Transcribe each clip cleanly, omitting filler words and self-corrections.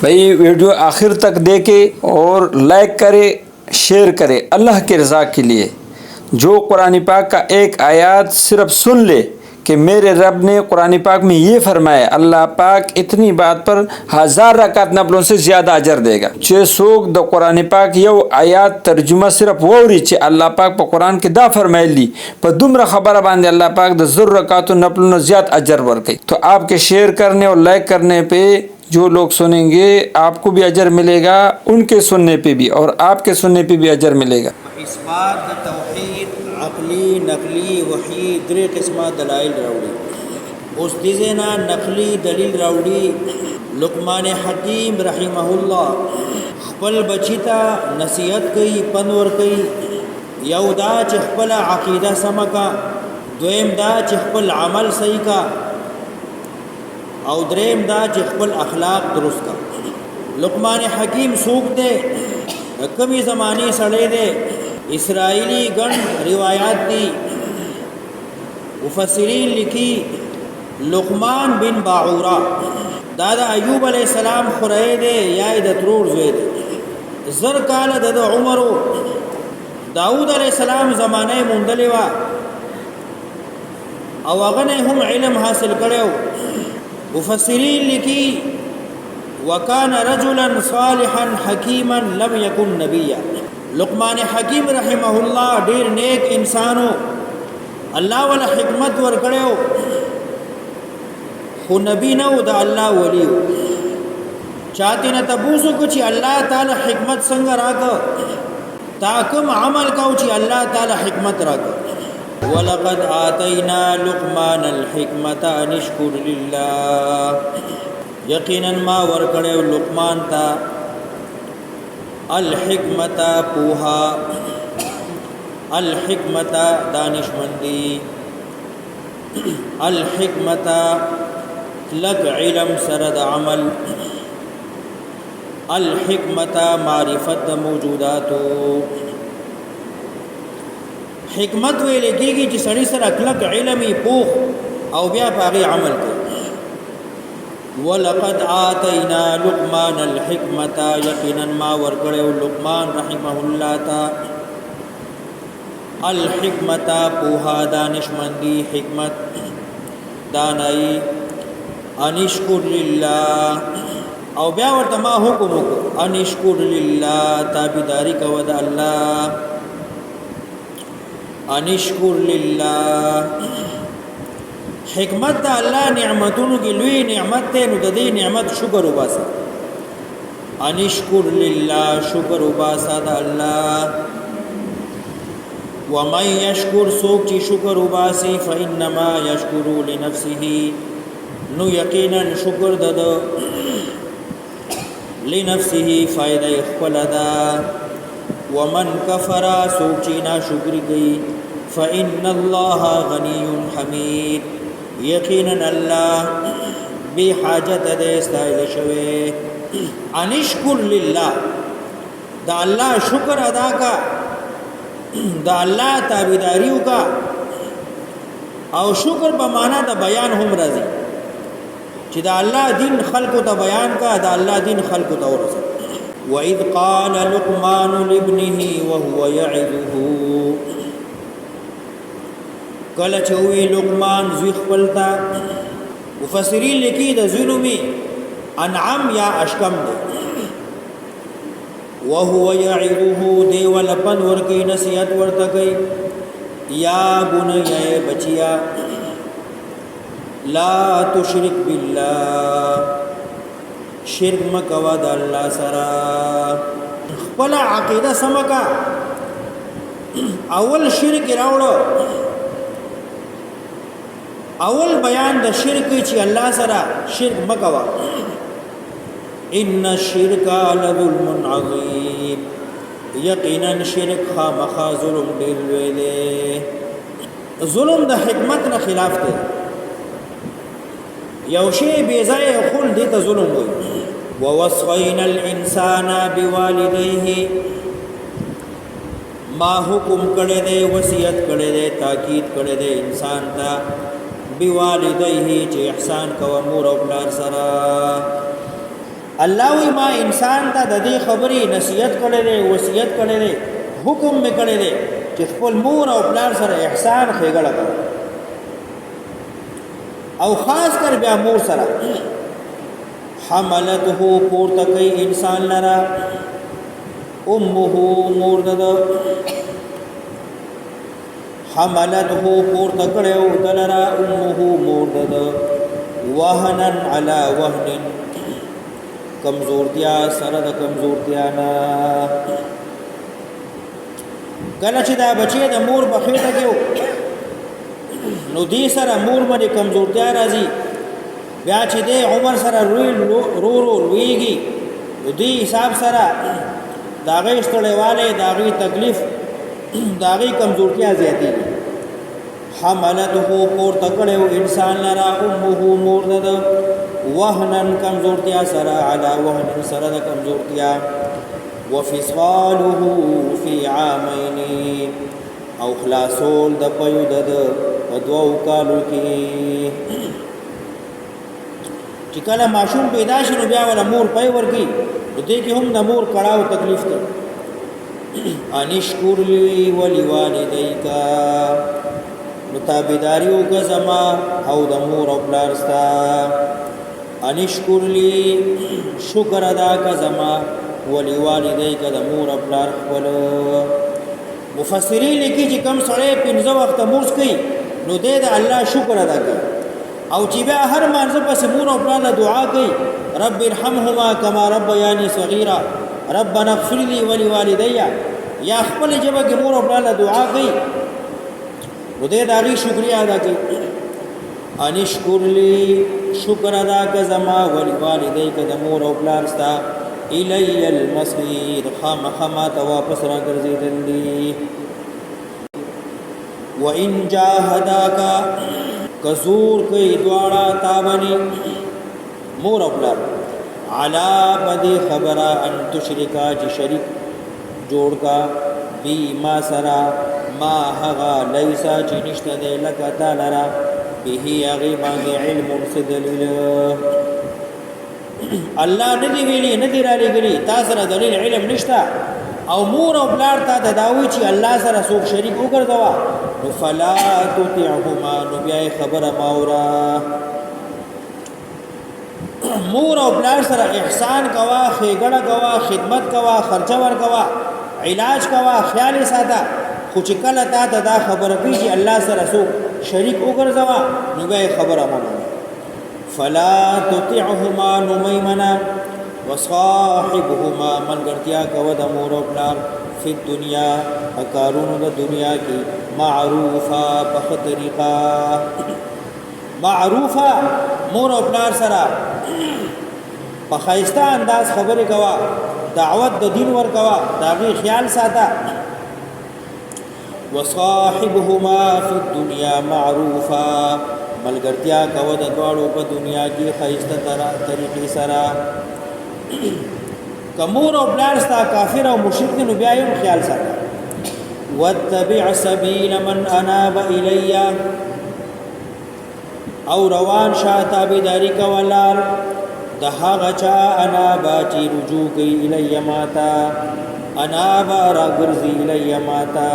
भाई वीडियो आखिर तक देखे और लाइक करे, शेयर करे अल्लाह के रज़ा के लिए। जो कुरान पाक का एक आयत सिर्फ सुन ले कि मेरे रब ने कुरान पाक में ये फरमाया, अल्लाह पाक इतनी बात पर 1000 रकात नफलों से ज़्यादा अजर देगा। चे सोग द कुरान पाक यो आयत तर्जुमा सिर्फ वो चे अल्लाह पाक पर कुरान के दा फरमाइली पर दुमरा खबर बांधे अल्लाह पाक द ज़ुर रकात नफलों ज़्यादा अजर वर्क। तो आपके शेयर करने और लाइक करने पे जो लोग सुनेंगे आपको भी अजर मिलेगा, उनके सुनने पे भी और आपके सुनने पे भी अजर मिलेगा। इस बात तौहीद अक़ली नकली वही दरे किस्म दलाइल राउडी उस दिजेना नकली दलील राउडी लुकमान हकीम रहिमहुल्लाह खपल बचीता नसीहत कई पनवर कई यौदा चखपल अकीदा समका द्वेम दा चखपल अमल सही का और द्रेम दा चखपल अखलाक दुरुस्त का। लुकमान हकीम सूख दे कभी ज़मानी सड़े दे इसराइली गण रिवायात दी मुफस्सिरीन लिखी लुकमान बिन बाऊरा दादा अयूब अलैहिस्सलाम खुरए दे या दतरूर जुए दे ज़र काल दद उमरो दाऊद अलैहिस्सलाम ज़माने मुंदलेवा अवगने हम इल्म हासिल करे। मुफस्सिरीन लिखी वकान रजुलन सालिहन हकीमन लम यकुन नबिया। लुकमान हकीम रहिमहुल्लाह ढेर नेक इंसानो अल्लाह वाला हिकमत वर करे हो नबी न दा अल्लाह वली हो चाहते न तबूसु कुछ अल्लाह ताला हिकमत संग राख ताकम अमल काउची अल्लाह ताला हिकमत राख। वलक़द आतैना लुक़मान अल-हिकमत अनिश्कुर लिल्लाह यकीनन मा वर करे लुक़मान ता अल-हिकमत पूहा अल-हिकमत दानिशमंदी अल-हिकमत लक इल्म सरद अमल अल-हिकमत मारिफत मौजूदातो। हिकमत वे लिखेगी जिस सड़ी सर अखलक इल्मी पूख और ब्या पागे अमल के। वलक़द आतैना लुक़मान अल-हिकमत यकीनन मा वर करे लुक़मान रहिमहुल्लाह ता अल-हिकमत पूहा दानिशमंदी हिकमत दानाई अनिश्कुर लिल्लाह और ब्या वर्तमा हुक्म अनिश्कुर लिल्लाह ताबीदारी का वद अल्लाह अनिश्कुर लिल्लाह। हिकमत दा अल्लाह निअमतों की लुई निअमत नु ददी निअमत शुक्र उबासा अनिश्कुर लिल्लाह शुक्र उबासा दा अल्लाह। वमन यशकुर सोक ची शुक्र उबासी फ़इन्नमा यशकुरु लिनफ्सिही नु यकीनन शुक्र दद लिनफ्सिही फ़ायदा इख्फलदा। वमन कफरा सोक ची ना शुक्र गई फ़इन्नल्लाह गनियुन हमीद यकीनन अल्लाह बेहाजत दे इस्ताइल शवे। अनिश्कुर लिल्लाह दा अल्लाह शुक्र अदा का दा अल्लाह ताबीदारियों का और शुक्र बमाना दा बयान हम रजी कि दा अल्लाह दिन खल्क़ दा बयान का दा अल्लाह दिन खल्क़ दा और रजी। वइद क़ाल लुक़मान लिब्निही वहुव यइज़ुहु कल चौवी लुक़मान ज़ुख़पलता मुफस्सिरीन लिखी द ज़ुल्मी अनअम या अशकम दे वहुव यइज़ुहु देवल पन वर की नसीहत वर्त गई या बुनैया बचिया ला तुशरिक बिल्लाह शिर्क मकवद अल्लाह सरा। पला अक़ीदा समका अवल शिर्क रावड़ो अवल बयान द शिर्क ची अल्लाह सरा शिर्क मकवा। इन्न शिरका लज़ुल्मुन अज़ीम यकीनन शिर्क खामखा ज़ुल्म ढेर दे। ज़ुल्म द हिकमत न खिलाफ दे यौशे बेजाए खुल दे तो ज़ुल्म हुई। ववस्वैनल इंसाना बिवालिदैहि मा हुकुम करे दे वसीयत करे दे ताकीद करे दे इंसान ता बिवालिदैहि चे एहसान कवा मोर और प्लार सरा الله وی ما انسان ته د دې خبرې نصیحت کړې ده وصیت کړې ده حکم می کړې ده چې خپل مور او پلار سره احسان ښېګړه کړه او خاص کر بیا مور سره حملته پورته کوي انسان لرا امه مور دده حملته پورته کړو دلرا امه مور دده وهنن علی وهن کمزورتیا سره د کمزورتیا نه کله چې دا بچی د مور په خېټه کې نو دې سره مور باندې کمزورتیا راځي بیا چې د عمر سره رو لویږي نو دې حساب سره داغه استړېواله داغه تکلیف داغه کمزورتیا زیاتېږي حملته پور تکړو انسان لرا امه مور ده وهنن کمزورتیا سره علا وهن سره د کمزورتیا وفصاله فی عامین او خلاصول د پيو د دوو کالو کې چې کله ماشوم پیدا شي نو بیا ولا مور پي ورکی دې کې هم د مور کړهو تکلیف ته انشکر لی ولوالدیکا متابداری وکزما او د مور او پلار ستا انشکر لی شکر ادا کزما ولوالدیکا د مور او پلار خپل مفسرین لیکي چې کم سړی 15 وخت مورس کوي نو دې د الله شکر ادا کوي او چې بیا هر مانځه پس مور او پلار له دعا کوي رب ارحمهما کما ربیانی صغیرا ربنا اغفر لي ولوالدي یا خپل جبه کې مور او پلار له دعا کوي نو دې داغي شکریا ادا کوي انشکر لی شکر ادا کزما ولوالدیک د مور او پلار ستا الی المصیر خامخما ته واپس را ګرځیدل دي وان جاهداک کزور کوي دواړه تابني مور او پلار علا بدی خبره ان تشرکا چې شریک جوړ کا بی ما سرا ما هغه لیسا چې نشته دی لکه تعالی به هغه باندې علم دلیل الله ندی ویلی ندی را لګلی تاسو را دلیل علم نشته او مور او پلار ته داوی چې الله سره څوک شریک وګرځوا نو فلا تطيعهما نو بیا خبره ماورا مور او پلار سره احسان کوا خېګړه کوا خدمت کوا خرچه ور کوا علاج کوا خیال ساته خو چې کله تا ته دا خبره کوي چې الله سره څوک شریک وګرځوا نو بیا خبره ماورا فلا تطيعهما نميمنا وصاحبهما من ګرتیا کو د مور او پلار فی الدنیا اکارونو د دنیا کې معروفا په طریقه معروفا مور او پلار سره په خایسته انداز خبرې کوا دعوت د دین ور کوا داغي خیال ساته وصاحبهما فی الدنیا معروفا ملګرتیا کو د دواړو په دنیا کې خایسته طریقې سره کمور او پلار ستا کافر او مشرک نو بیا یو خیال ساته واتبع سبیل من اناب الی او روان شاه تابعداری کولار د هغه چا انابا چې رجوع کوي الی ماتا انابا را ګرځي الی ماتا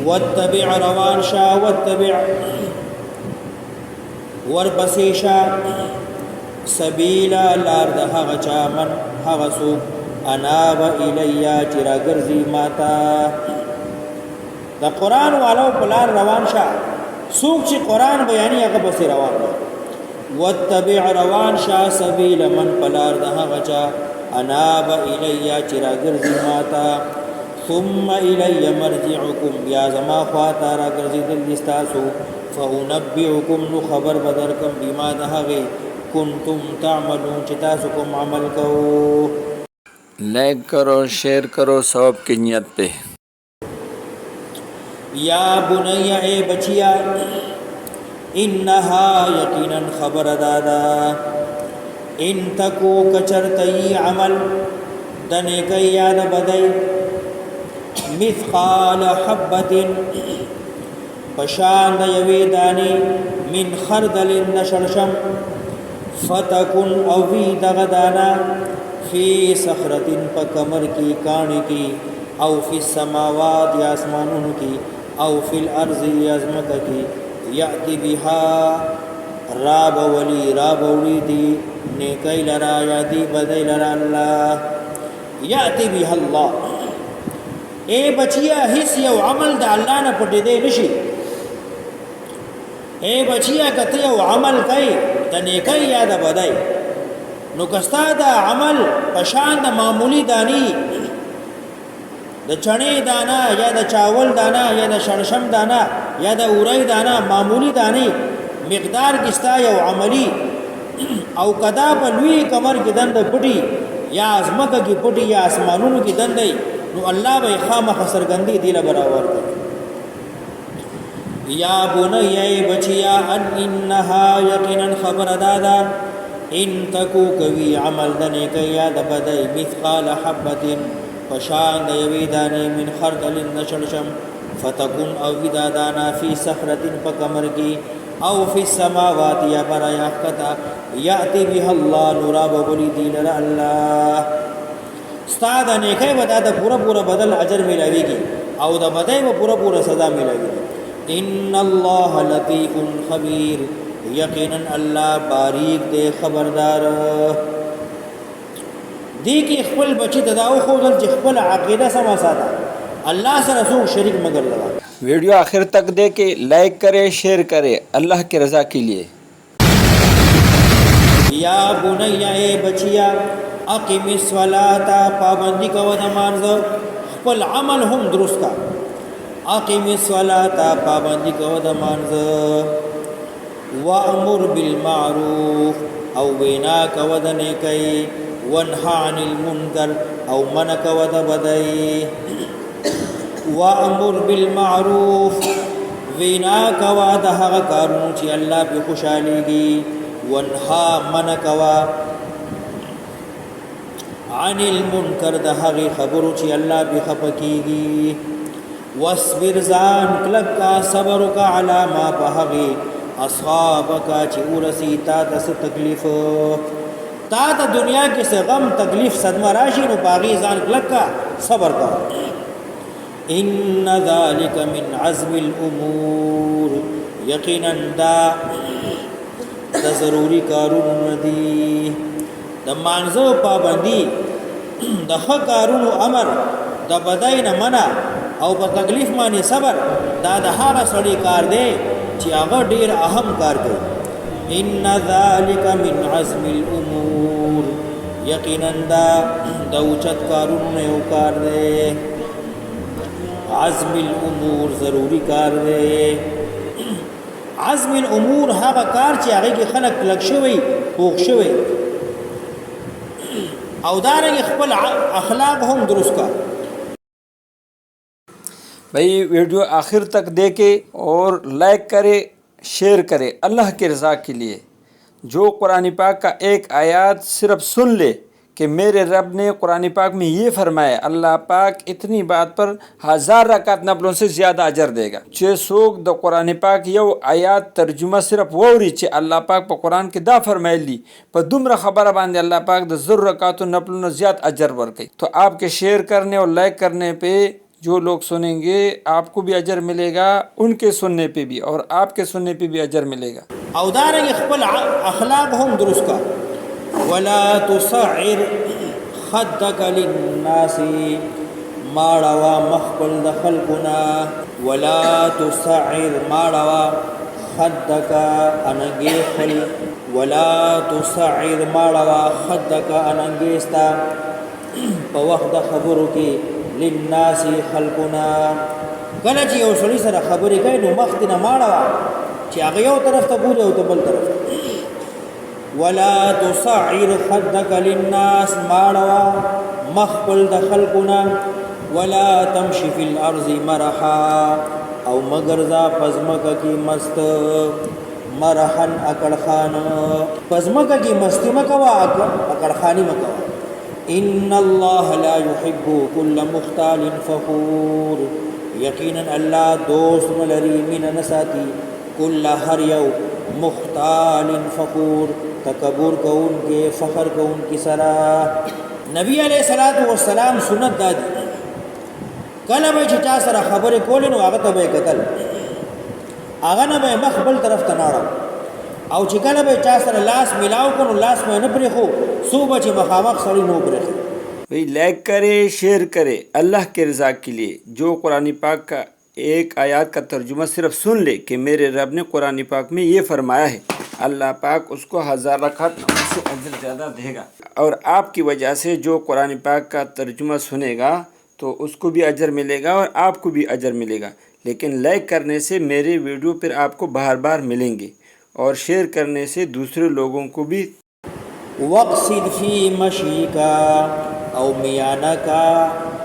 واتبع روان شاه واتبع ورپسې شاه سبیلا لار د هغه چا من هغه سو اناب الیا چې را ګرځي ماتا د قران والو پلار روان شه څوک چې قران بیانې هغه بس روان واتبع روان شه سبیل من پلار د هغه چا اناب الیا چې را ګرځي ماتا ثم الی مرجعکم یا زما خواته را ګرځي دل دستاسو فانبئکم نو خبر بدرکم بما دهغه کنتم تعملون چې تاسو کوم عمل کوو لائک کرو شیئر کرو ثواب کی نیت پہ یا بنی اے بچیا انها یقینا خبر دادا ان تکو کچرتی عمل دنے کئی یاد بدئی مثقال حبت پشاند یوی دانی من خردل نشرشم فتکن اوی دغدانا فی صخرتن پا کمر کی کانی کی او فی السماوات یا اسمانون کی او فی الارض یا ازمکا کی یأتی بها راب ولی دی نیکی لرا یا دی بدی لرا اللہ یأتی بها اللہ اے بچیا حس یو عمل دا اللہ نا پٹی دے نشی اے بچیا کتی یو عمل کئی دا نیکی یا دا بدی نو کستا دا عمل پشان دا معمولی دانی دا چنے دانا یا دا چاول دانا یا دا شرشم دانا یا دا اورائی دانا معمولی دانی مقدار کستا یو عملی او کدا پا لوی کمر کی دند پٹی یا ازمکا کی پٹی یا اسمانونو کی دندی نو اللہ بے خام خسرگندی دیل براور کر یا بنی اے بچیا انہا یقینا خبر دادا ان تکو کوی عمل دنے کیا دبدی مثقال حبت پشان دیوی دانی من خردل نشرشم فتکن اوی دادانا فی صخرت پکمر کی او فی السماوات یا برا یاکتا یاتی بیها اللہ نوراب بلی دیلر اللہ استاد نیکی بدا دا پورا بدل عجر ملاوی کی او دا بدائی با پورا سزا ملاوی کی ان اللہ لطیف خبیر یقینا اللہ باریک دے خبردار دی کی خپل بچی تداو خوزل چی خپل عقیدہ سما ساتا اللہ سے رسول شریک مگر لگا वीडियो आखिर तक देखे, लाइक करे, शेयर करे अल्लाह की रज़ा के लिए। या बुनैया ए बचिया अक़िमिस सलाता पाबंदी का व नमाज खपल अमल हम दुरुस्त का अक़िमिस सलाता पाबंदी का व नमाज वअमुर बिल मारूफ औ बिना का व नेकी वन्हा अनिल मुनकर औ मन का व बदई وَأَمُرْ بِالْمَعْرُوفِ وینا کوا د هغه کارونو چې الله په خوشاليږي ونها من کوا عن المنکر د هغه خبرو چې الله په خپکیږي واصبر ځان کلک کا صبر کا علی ما بهغي اصحابک چې ورسی تا د تکلیف تا د دنیا کې څه غم تکلیف صدمه راشي نو باغی ځان کلک کا صبر کا ان ذلك من عزم الامور یقینا دا ضروری کارونه دي د مانزو پابندي د ښه کارونو امر د بدای نه منع او په تکلیف باندې صبر دا د هغه سړي کار دی چې هغه ډیر اهم کار کوي ان ذلك من عزم الامور یقینا دا د اوچت کارونو یو کار دی عزم الامور ضروری کار دی عزم الامور هغه کار چې هغه کې خلق لګ شوی پوښ شوی او دارنګ خپل اخلاق هم درست کا भाई वीडियो आखिर तक देखे और लाइक करे, शेयर करे अल्लाह की रज़ा के लिए। जो कुरान पाक का एक आयत सिर्फ सुन ले कि मेरे रब ने कुरान पाक में ये फरमाया, अल्लाह पाक इतनी बात पर 1000 रकात नफलों से ज़्यादा अजर देगा। चे सोग द कुरान पाक यो आयात तर्जुमा सिर्फ वोरी चे अल्लाह पाक पर कुरान के दा फरमाइली पर दुमरा खबर बांधे अल्लाह पाक द ज़ुर रकात नफलों ज़्यादा अजर वर्क। तो आपके शेयर करने और लाइक करने पे जो लोग सुनेंगे आपको भी अजर मिलेगा, उनके सुनने पे भी और आपके सुनने पे भी अजर मिलेगा। او دارنګ خپل اخلاق هم درست کا ولا تصعر خدك للناس ماړوا مخبل د خلقنا ولا تصعر ماړوا خدك انګي خل ولا تصعر ماړوا خدك انګيستا په وخت خبرو کې للناس خلقنا کله چې یو سړي سره خبرې کوي نو مخ نه ماړوا چې هغه یو طرف ته ګوري او ته بل طرف ولا تصعر خدك للناس ماړوا مخبل د خلقنا ولا تمشي في الارض مرحا او مگر ذا پزمکه کی مست مرحن اکڑخان پزمکه کی مستی مکوا اکڑخانی مکوا ان الله لا يحب كل مختال فخور یقینا الله دوست ملری من نساتی کل هر یو مختال فخور तकबुर को उनके फ़ख्र को उनकी सरा। नबी अलैहिस्सलातु वस्सलाम सुन्नत दादी कल भाई चा सर खबर कोले नो आगत भाई कतल आगा न भाई मख बल तरफ तनाड़ा और चिकल भाई चा सर लाश मिलाओ को लाश में न प्रेखो सो बचे मखामख सड़ी नो प्रेखे। भाई लाइक करे, शेयर करे अल्लाह के रज़ा के लिए। जो कुरान पाक का एक आयत का तर्जुमा सिर्फ सुन ले कि मेरे रब ने कुरान पाक में ये फरमाया है, अल्लाह पाक उसको 1000 रकात से अजर ज़्यादा देगा। और आपकी वजह से जो कुरान पाक का तर्जुमा सुनेगा तो उसको भी अजर मिलेगा और आपको भी अजर मिलेगा। लेकिन लाइक करने से मेरे वीडियो फिर आपको बार बार मिलेंगे और शेयर करने से दूसरे लोगों को भी। वक़्सिद फ़ी मशीका औ मियाना का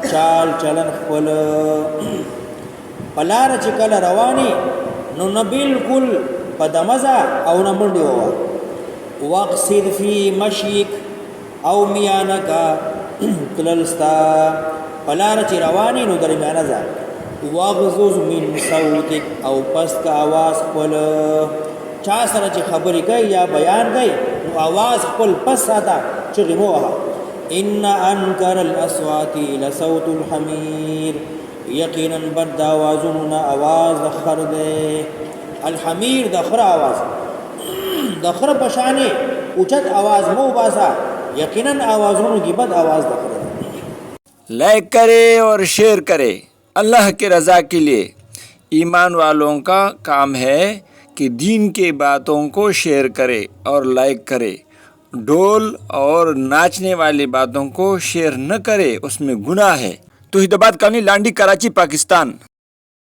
चाल चलन खपल पलार चिकल रवानी नो न बिल्कुल पदमजा औ न मंडी हुआ। वक़्सिद फ़ी मशीक औ मियाना का तलस्ता पलार ची रवानी नो दरमियाना जा। वग़्ज़ुज़ मिन सौतिक औ पस्त का आवाज़ खपल चा सर ची खबरी कई या बयान कई आवाज़ खपल पस आता चुगी मोहा। इन्ना अनकरल अस्वाती लसौतुल हमीर यकीनन बद आवाज़ुन न आवाज़ दखर दे। अलहमीर दखर आवाज़ दखर पशाने उचत आवाज़ मो बासा यकीनन आवाज़ुन की बद आवाज़ दखर दे। लाइक करे और शेयर करे अल्लाह के रज़ा के लिए। ईमान वालों का काम है कि दीन के बातों को शेयर करे और लाइक करे। ढोल और नाचने वाली बातों को शेयर न करे, उसमें गुनाह है। तो हिदायत कॉलोनी लांडी, कराची, पाकिस्तान।